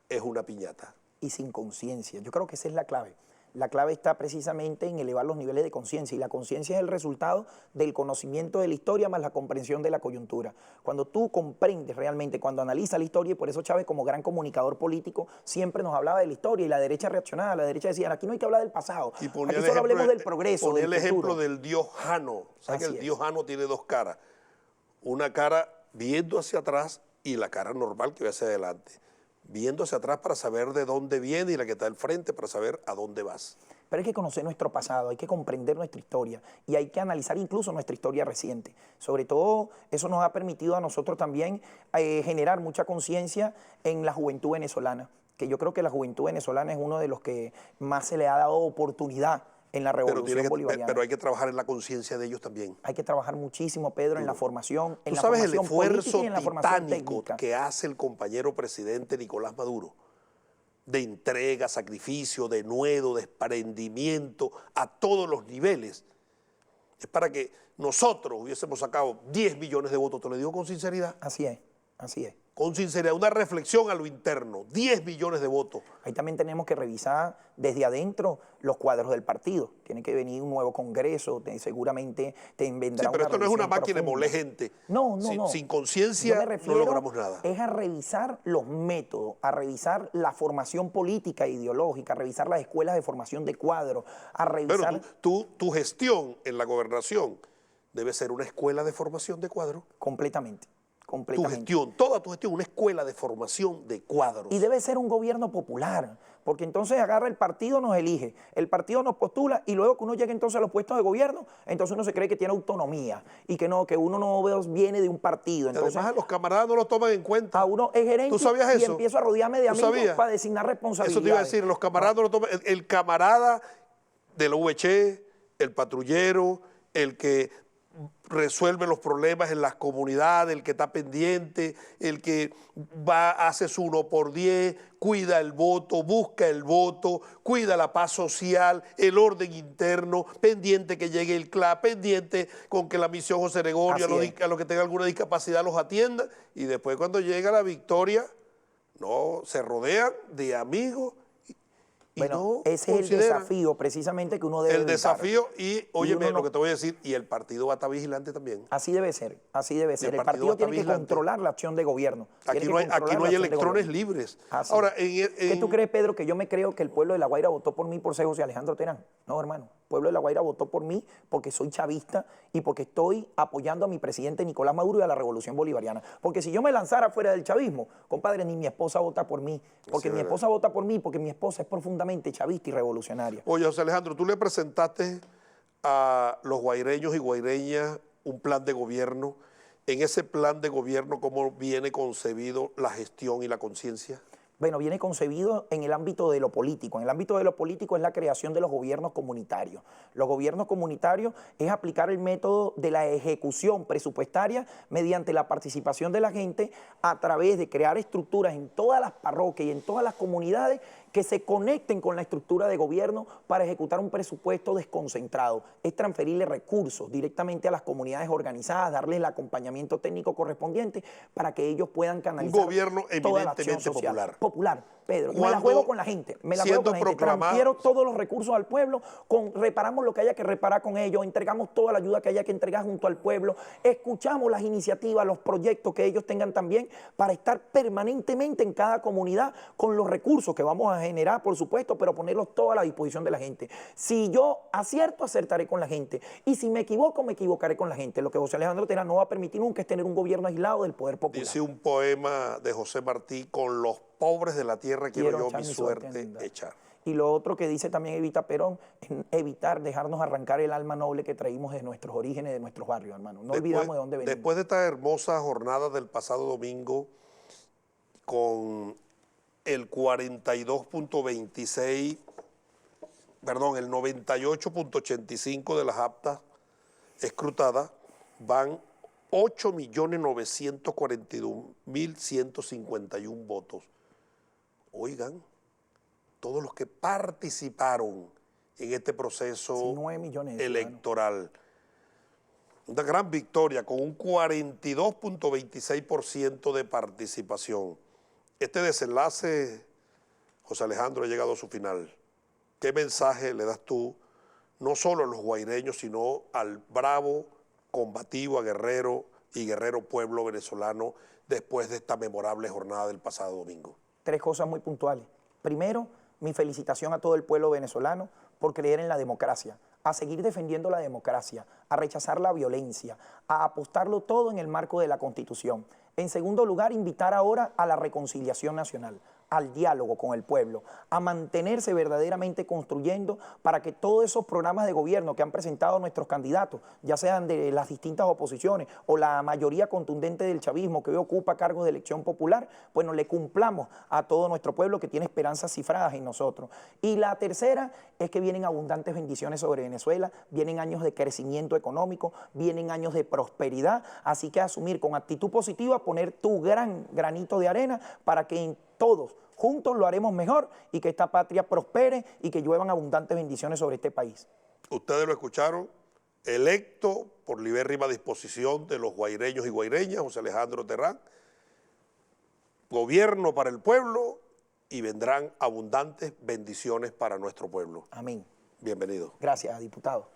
es una piñata. Y sin conciencia. Yo creo que esa es la clave. La clave está precisamente en elevar los niveles de conciencia, y la conciencia es el resultado del conocimiento de la historia más la comprensión de la coyuntura. Cuando tú comprendes realmente, cuando analizas la historia, y por eso Chávez como gran comunicador político siempre nos hablaba de la historia, y la derecha reaccionaba, la derecha decía, aquí no hay que hablar del pasado, Y ponía aquí el solo ejemplo, hablemos del progreso, ponía del el ejemplo futuro. del dios Jano. ¿Sabes que Así el dios Jano tiene dos caras? Una cara viendo hacia atrás y la cara normal que ve hacia adelante. Viendo hacia atrás para saber de dónde viene y la que está al frente para saber a dónde vas. Pero hay que conocer nuestro pasado, hay que comprender nuestra historia y hay que analizar incluso nuestra historia reciente. Sobre todo, eso nos ha permitido a nosotros también generar mucha conciencia en la juventud venezolana, que yo creo que la juventud venezolana es uno de los que más se le ha dado oportunidad en la revolución bolivariana. Pero hay que trabajar en la conciencia de ellos también. Hay que trabajar muchísimo, Pedro, en la formación, en ¿Tú la sabes el formación política esfuerzo y en la formación titánico técnica que hace el compañero presidente Nicolás Maduro? De entrega, sacrificio, denuedo, desprendimiento a todos los niveles. Es para que nosotros hubiésemos sacado 10 millones de votos, te lo digo con sinceridad. Así es, así es. Con sinceridad, una reflexión a lo interno, 10 millones de votos. Ahí también tenemos que revisar desde adentro los cuadros del partido. Tiene que venir un nuevo congreso, seguramente vendrá Sí, pero esto no es una revisión máquina de profunda. moler gente. No, no, sin, no. Sin Yo conciencia me no refiero logramos nada. Es a revisar los métodos, a revisar la formación política e ideológica, a revisar las escuelas de formación de cuadros, a revisar... Pero tu gestión en la gobernación debe ser una escuela de formación de cuadros. Completamente. Tu gestión, toda tu gestión, una escuela de formación de cuadros. Y debe ser un gobierno popular, porque entonces agarra el partido, nos elige, el partido nos postula y luego que uno llegue entonces a los puestos de gobierno, entonces uno se cree que tiene autonomía y que no, que uno no viene de un partido. Entonces, además, los camaradas no lo toman en cuenta. A uno es gerente. ¿Tú sabías eso? Y empiezo a rodearme de ¿Tú amigos sabías? para designar responsabilidades. Eso te iba a decir, los camaradas no lo toman. El camarada del VC, el patrullero, el que resuelve los problemas en las comunidades, el que está pendiente, el que va, hace su 1×10, cuida el voto, busca el voto, cuida la paz social, el orden interno, pendiente que llegue el CLA, pendiente con que la misión José Gregorio, a los que tengan alguna discapacidad los atienda, y después cuando llega la victoria, no, se rodean de amigos. Bueno, no ese es el desafío precisamente que uno debe El evitar. desafío y, óyeme lo que te voy a decir, y el partido va a estar vigilante también. Así debe ser, así debe ser. El partido va a estar tiene que vigilante. controlar la acción de gobierno. Aquí no hay electrones libres. Así Ahora, ¿qué tú crees, Pedro, que yo me creo que el pueblo de La Guaira votó por mí por ser José Alejandro Terán? No, hermano. El pueblo de La Guaira votó por mí porque soy chavista y porque estoy apoyando a mi presidente Nicolás Maduro y a la revolución bolivariana. Porque si yo me lanzara fuera del chavismo, compadre, ni mi esposa vota por mí. Porque Sí, mi esposa vota por mí, porque mi esposa es profundamente chavista y revolucionaria. Oye, José Alejandro, tú le presentaste a los guaireños y guaireñas un plan de gobierno. En ese plan de gobierno, ¿cómo viene concebido la gestión y la conciencia? Bueno, viene concebido en el ámbito de lo político. En el ámbito de lo político es la creación de los gobiernos comunitarios. Los gobiernos comunitarios es aplicar el método de la ejecución presupuestaria mediante la participación de la gente a través de crear estructuras en todas las parroquias y en todas las comunidades que se conecten con la estructura de gobierno para ejecutar un presupuesto desconcentrado. Es transferirle recursos directamente a las comunidades organizadas, darles el acompañamiento técnico correspondiente para que ellos puedan canalizar un gobierno toda la acción eminentemente social. popular. Pedro. Me la juego con la gente. Me la juego con la gente. Transfiero todos los recursos al pueblo, reparamos lo que haya que reparar con ellos, entregamos toda la ayuda que haya que entregar junto al pueblo, escuchamos las iniciativas, los proyectos que ellos tengan también para estar permanentemente en cada comunidad con los recursos que vamos a generar, por supuesto, pero ponerlos todos a la disposición de la gente. Si yo acierto, acertaré con la gente. Y si me equivoco, me equivocaré con la gente. Lo que José Alejandro Terán no va a permitir nunca es tener un gobierno aislado del poder popular. Dice un poema de José Martí: con los pobres de la tierra quiero yo mi suerte echar. Y lo otro que dice también Evita Perón es evitar dejarnos arrancar el alma noble que traímos de nuestros orígenes, de nuestros barrios, hermano. No olvidamos de dónde venimos. Después de esta hermosa jornada del pasado domingo, con el 42.26, perdón, el 98.85 de las actas escrutadas, van 8.942.151 votos. Oigan, todos los que participaron en este proceso 9 millones de electoral. Una gran victoria con un 42.26% de participación. Este desenlace, José Alejandro, ha llegado a su final. ¿qué mensaje le das tú no solo a los guaireños, sino al bravo, combativo, aguerrero y guerrero pueblo venezolano después de esta memorable jornada del pasado domingo? 3 cosas muy puntuales. Primero, mi felicitación a todo el pueblo venezolano por creer en la democracia, a seguir defendiendo la democracia, a rechazar la violencia, a apostarlo todo en el marco de la Constitución. En segundo lugar, invitar ahora a la reconciliación nacional, al diálogo con el pueblo, a mantenerse verdaderamente construyendo para que todos esos programas de gobierno que han presentado nuestros candidatos, ya sean de las distintas oposiciones o la mayoría contundente del chavismo que hoy ocupa cargos de elección popular, bueno, le cumplamos a todo nuestro pueblo que tiene esperanzas cifradas en nosotros. Y la tercera es que vienen abundantes bendiciones sobre Venezuela, vienen años de crecimiento económico, vienen años de prosperidad, así que asumir con actitud positiva, poner tu gran granito de arena para que todos juntos lo haremos mejor y que esta patria prospere y que lluevan abundantes bendiciones sobre este país. Ustedes lo escucharon, electo por libérrima disposición de los guaireños y guaireñas, José Alejandro Terrán, gobierno para el pueblo y vendrán abundantes bendiciones para nuestro pueblo. Amén. Bienvenido. Gracias, diputado.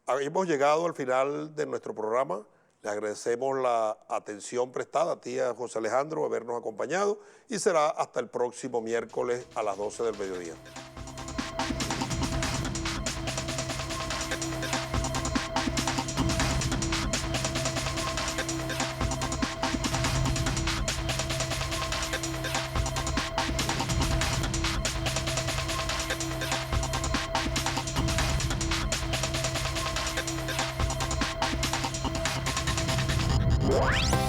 Hemos llegado al final de nuestro programa. Le agradecemos la atención prestada a ti, a José Alejandro, habernos acompañado y será hasta el próximo miércoles a las 12 del mediodía. What?